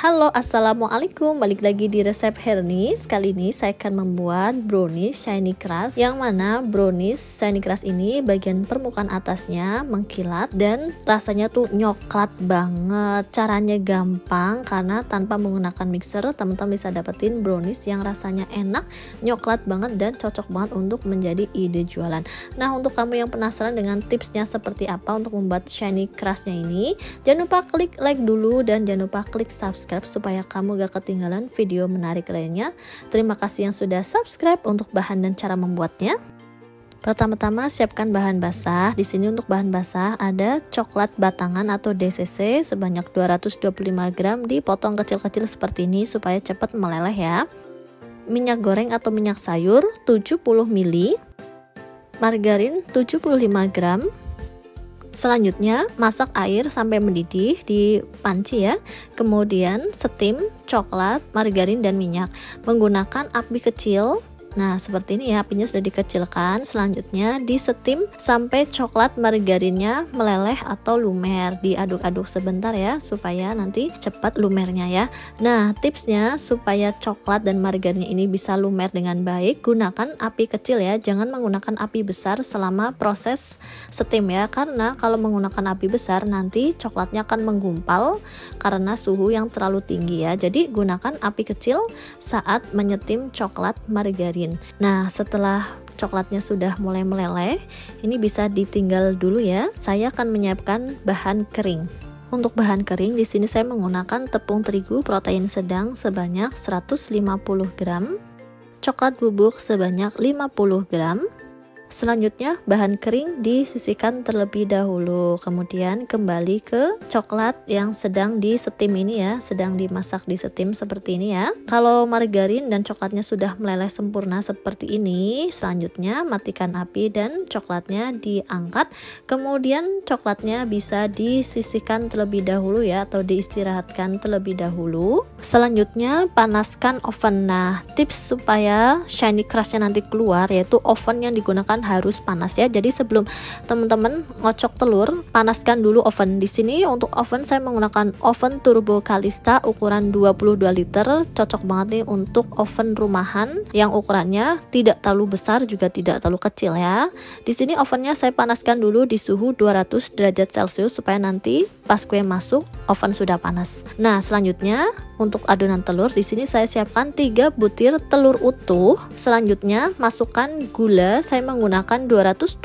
Halo, assalamualaikum, balik lagi di resep Hernis. Kali ini saya akan membuat brownies shiny crust, yang mana brownies shiny crust ini bagian permukaan atasnya mengkilat dan rasanya tuh nyoklat banget. Caranya gampang karena tanpa menggunakan mixer teman-teman bisa dapetin brownies yang rasanya enak, nyoklat banget dan cocok banget untuk menjadi ide jualan. Nah, untuk kamu yang penasaran dengan tipsnya seperti apa untuk membuat shiny crustnya ini, jangan lupa klik like dulu dan jangan lupa klik subscribe supaya kamu gak ketinggalan video menarik lainnya. Terima kasih yang sudah subscribe. Untuk bahan dan cara membuatnya, pertama-tama siapkan bahan basah. Di sini untuk bahan basah ada coklat batangan atau DCC sebanyak 225 gram, dipotong kecil-kecil seperti ini supaya cepat meleleh ya. Minyak goreng atau minyak sayur 70 ml, margarin 75 gram. Selanjutnya masak air sampai mendidih di panci ya. Kemudian steam coklat, margarin dan minyak menggunakan api kecil. Nah, seperti ini ya, apinya sudah dikecilkan. Selanjutnya di steam sampai coklat margarinnya meleleh atau lumer. Diaduk-aduk sebentar ya, supaya nanti cepat lumernya ya. Nah, tipsnya supaya coklat dan margarinnya ini bisa lumer dengan baik, gunakan api kecil ya. Jangan menggunakan api besar selama proses steam ya. Karena kalau menggunakan api besar nanti coklatnya akan menggumpal karena suhu yang terlalu tinggi ya. Jadi gunakan api kecil saat menyetim coklat margarin. Nah, setelah coklatnya sudah mulai meleleh, ini bisa ditinggal dulu ya. Saya akan menyiapkan bahan kering. Untuk bahan kering di sini saya menggunakan tepung terigu protein sedang sebanyak 150 gram, coklat bubuk sebanyak 50 gram. Selanjutnya bahan kering disisihkan terlebih dahulu, kemudian kembali ke coklat yang sedang di steam ini ya, sedang dimasak di steam seperti ini ya. Kalau margarin dan coklatnya sudah meleleh sempurna seperti ini, selanjutnya matikan api dan coklatnya diangkat. Kemudian coklatnya bisa disisihkan terlebih dahulu ya, atau diistirahatkan terlebih dahulu. Selanjutnya panaskan oven. Nah, tips supaya shiny crustnya nanti keluar yaitu oven yang digunakan harus panas ya. Jadi sebelum teman-teman ngocok telur, panaskan dulu oven. Di sini untuk oven saya menggunakan oven turbo Kalista ukuran 22 liter. Cocok banget nih untuk oven rumahan yang ukurannya tidak terlalu besar juga tidak terlalu kecil ya. Di sini ovennya saya panaskan dulu di suhu 200 derajat Celcius supaya nanti pas kue masuk oven sudah panas. Nah, selanjutnya untuk adonan telur di sini saya siapkan 3 butir telur utuh. Selanjutnya masukkan gula. Saya menggunakan 225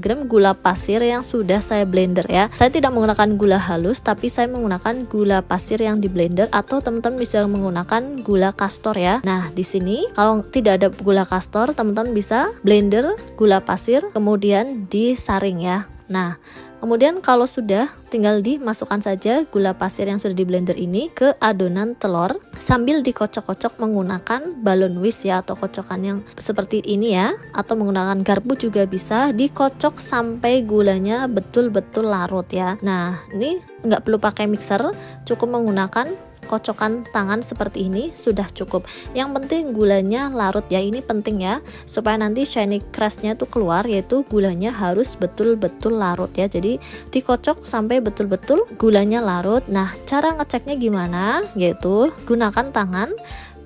gram gula pasir yang sudah saya blender ya. Saya tidak menggunakan gula halus, tapi saya menggunakan gula pasir yang di blender, atau teman-teman bisa menggunakan gula kastor ya. Nah, di sini kalau tidak ada gula kastor, teman-teman bisa blender gula pasir kemudian disaring ya. Nah, kemudian kalau sudah, tinggal dimasukkan saja gula pasir yang sudah di blender ini ke adonan telur sambil dikocok-kocok menggunakan balon whisk ya, atau kocokan yang seperti ini ya, atau menggunakan garpu juga bisa. Dikocok sampai gulanya betul-betul larut ya. Nah, ini nggak perlu pakai mixer, cukup menggunakan kocokan tangan seperti ini sudah cukup. Yang penting gulanya larut ya, ini penting ya, supaya nanti shiny crustnya tuh keluar, yaitu gulanya harus betul-betul larut ya. Jadi dikocok sampai betul-betul gulanya larut. Nah, cara ngeceknya gimana? Yaitu gunakan tangan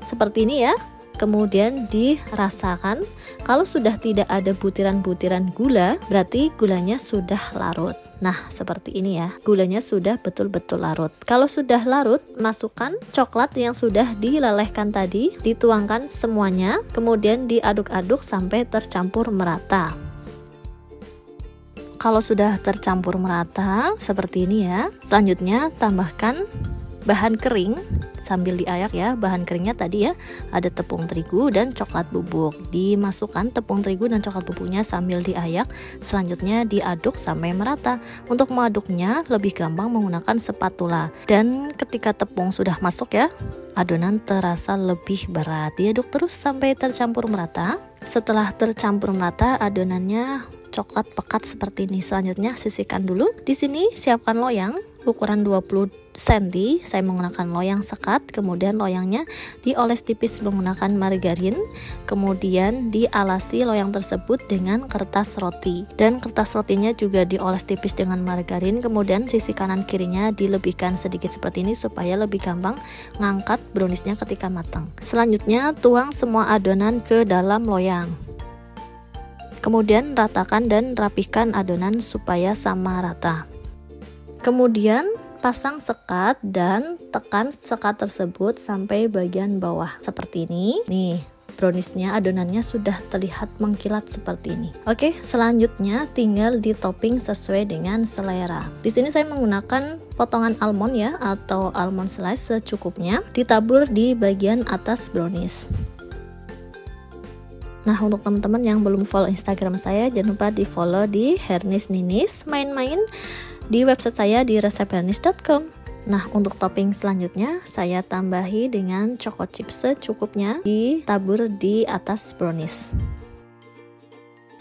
seperti ini ya. Kemudian dirasakan, kalau sudah tidak ada butiran-butiran gula, berarti gulanya sudah larut. Nah, seperti ini ya, gulanya sudah betul-betul larut. Kalau sudah larut, masukkan coklat yang sudah dilelehkan tadi, dituangkan semuanya, kemudian diaduk-aduk sampai tercampur merata. Kalau sudah tercampur merata seperti ini ya, selanjutnya tambahkan bahan kering sambil diayak ya. Bahan keringnya tadi ya, ada tepung terigu dan coklat bubuk. Dimasukkan tepung terigu dan coklat bubuknya sambil diayak. Selanjutnya diaduk sampai merata. Untuk mengaduknya lebih gampang menggunakan spatula. Dan ketika tepung sudah masuk ya, adonan terasa lebih berat. Diaduk terus sampai tercampur merata. Setelah tercampur merata, adonannya coklat pekat seperti ini. Selanjutnya sisihkan dulu. Di sini siapkan loyang ukuran 20 cm saya menggunakan loyang sekat, kemudian loyangnya dioles tipis menggunakan margarin, kemudian dialasi loyang tersebut dengan kertas roti, dan kertas rotinya juga dioles tipis dengan margarin, kemudian sisi kanan kirinya dilebihkan sedikit seperti ini supaya lebih gampang ngangkat browniesnya ketika matang. Selanjutnya tuang semua adonan ke dalam loyang, kemudian ratakan dan rapihkan adonan supaya sama rata. Kemudian pasang sekat dan tekan sekat tersebut sampai bagian bawah seperti ini. Nih, browniesnya adonannya sudah terlihat mengkilat seperti ini. Oke, selanjutnya tinggal di topping sesuai dengan selera. Di sini saya menggunakan potongan almond ya, atau almond slice secukupnya, ditabur di bagian atas brownies. Nah, untuk teman-teman yang belum follow Instagram saya, jangan lupa di follow di Hernis Ninis, main-main di website saya di resephernis.com. Nah, untuk topping selanjutnya saya tambahi dengan choco chips secukupnya, ditabur di atas brownies.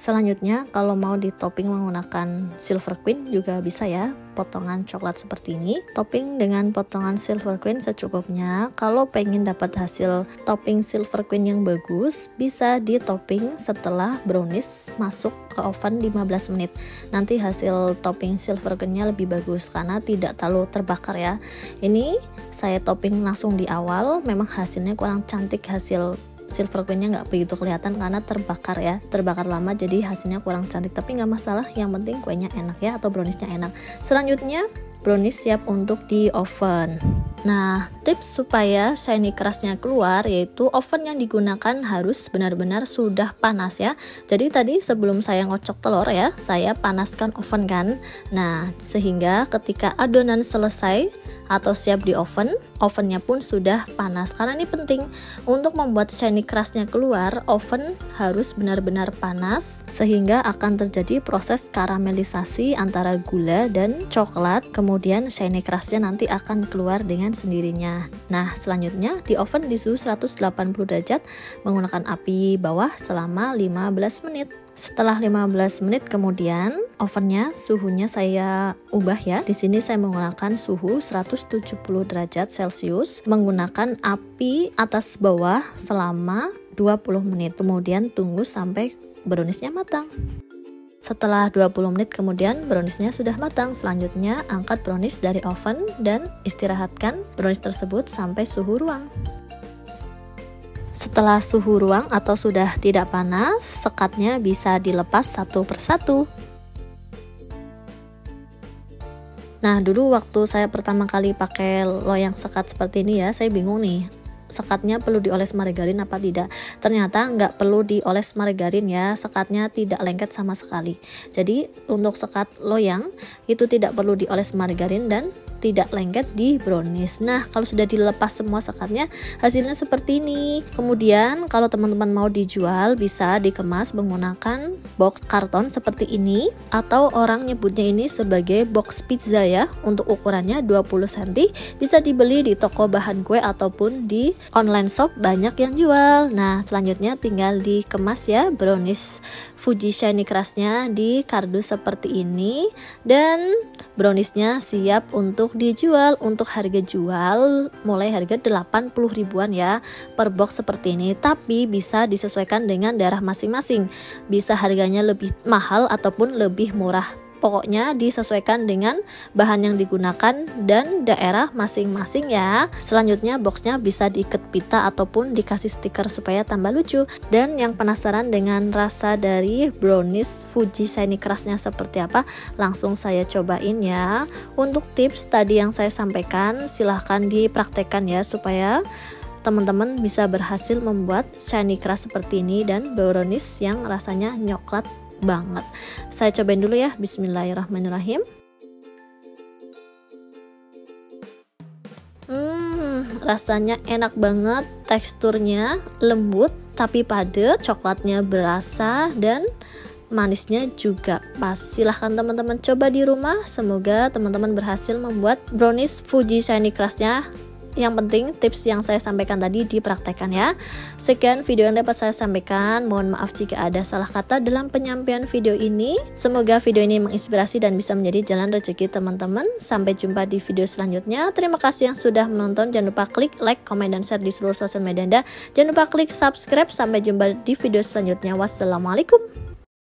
Selanjutnya kalau mau di topping menggunakan silver queen juga bisa ya, potongan coklat seperti ini. Topping dengan potongan silver queen secukupnya. Kalau pengen dapat hasil topping silver queen yang bagus, bisa di topping setelah brownies masuk ke oven 15 menit. Nanti hasil topping silver queennya lebih bagus karena tidak terlalu terbakar ya. Ini saya topping langsung di awal, memang hasilnya kurang cantik, hasil silver queennya nggak begitu kelihatan karena terbakar lama, jadi hasilnya kurang cantik, tapi nggak masalah, yang penting kuenya enak ya, atau browniesnya enak. Selanjutnya brownies siap untuk di oven. Nah, tips supaya shiny crustnya keluar yaitu oven yang digunakan harus benar-benar sudah panas ya. Jadi tadi sebelum saya ngocok telur ya, saya panaskan oven kan. Nah, sehingga ketika adonan selesai atau siap di oven, ovennya pun sudah panas. Karena ini penting untuk membuat shiny crustnya keluar, oven harus benar-benar panas sehingga akan terjadi proses karamelisasi antara gula dan coklat. Kemudian shiny crustnya nanti akan keluar dengan sendirinya. Nah, selanjutnya di oven di suhu 180 derajat menggunakan api bawah selama 15 menit. Setelah 15 menit kemudian ovennya suhunya saya ubah ya. Di sini saya menggunakan suhu 170 derajat Celcius menggunakan api atas bawah selama 20 menit. Kemudian tunggu sampai browniesnya matang. Setelah 20 menit kemudian browniesnya sudah matang. Selanjutnya angkat brownies dari oven dan istirahatkan brownies tersebut sampai suhu ruang. Setelah suhu ruang atau sudah tidak panas, sekatnya bisa dilepas satu persatu. Nah, dulu waktu saya pertama kali pakai loyang sekat seperti ini ya, saya bingung nih, sekatnya perlu dioles margarin apa tidak. Ternyata nggak perlu dioles margarin ya, sekatnya tidak lengket sama sekali. Jadi untuk sekat loyang itu tidak perlu dioles margarin dan tidak lengket di brownies. Nah, kalau sudah dilepas semua sekatnya, hasilnya seperti ini. Kemudian kalau teman-teman mau dijual, bisa dikemas menggunakan box karton seperti ini, atau orang nyebutnya ini sebagai box pizza ya. Untuk ukurannya 20 cm, bisa dibeli di toko bahan kue ataupun di online shop, banyak yang jual. Nah, selanjutnya tinggal dikemas ya brownies Fuji Shiny Crustnya di kardus seperti ini, dan browniesnya siap untuk dijual. Untuk harga jual mulai harga 80 ribuan ya per box seperti ini, tapi bisa disesuaikan dengan daerah masing-masing, bisa harganya lebih mahal ataupun lebih murah. Pokoknya disesuaikan dengan bahan yang digunakan dan daerah masing-masing ya. Selanjutnya boxnya bisa diikat pita ataupun dikasih stiker supaya tambah lucu. Dan yang penasaran dengan rasa dari brownies Fuji Shiny Crustnya seperti apa, langsung saya cobain ya. Untuk tips tadi yang saya sampaikan silahkan dipraktekkan ya, supaya teman-teman bisa berhasil membuat shiny crust seperti ini dan brownies yang rasanya coklat banget. Saya cobain dulu ya. Bismillahirrahmanirrahim. Rasanya enak banget, teksturnya lembut tapi padat, coklatnya berasa dan manisnya juga pas. Silahkan teman-teman coba di rumah. Semoga teman-teman berhasil membuat brownies Fuji Shiny Crustnya Yang penting tips yang saya sampaikan tadi dipraktekkan ya. Sekian video yang dapat saya sampaikan. Mohon maaf jika ada salah kata dalam penyampaian video ini. Semoga video ini menginspirasi dan bisa menjadi jalan rezeki teman-teman. Sampai jumpa di video selanjutnya. Terima kasih yang sudah menonton. Jangan lupa klik like, komen, dan share di seluruh sosial media Anda. Jangan lupa klik subscribe. Sampai jumpa di video selanjutnya. Wassalamualaikum.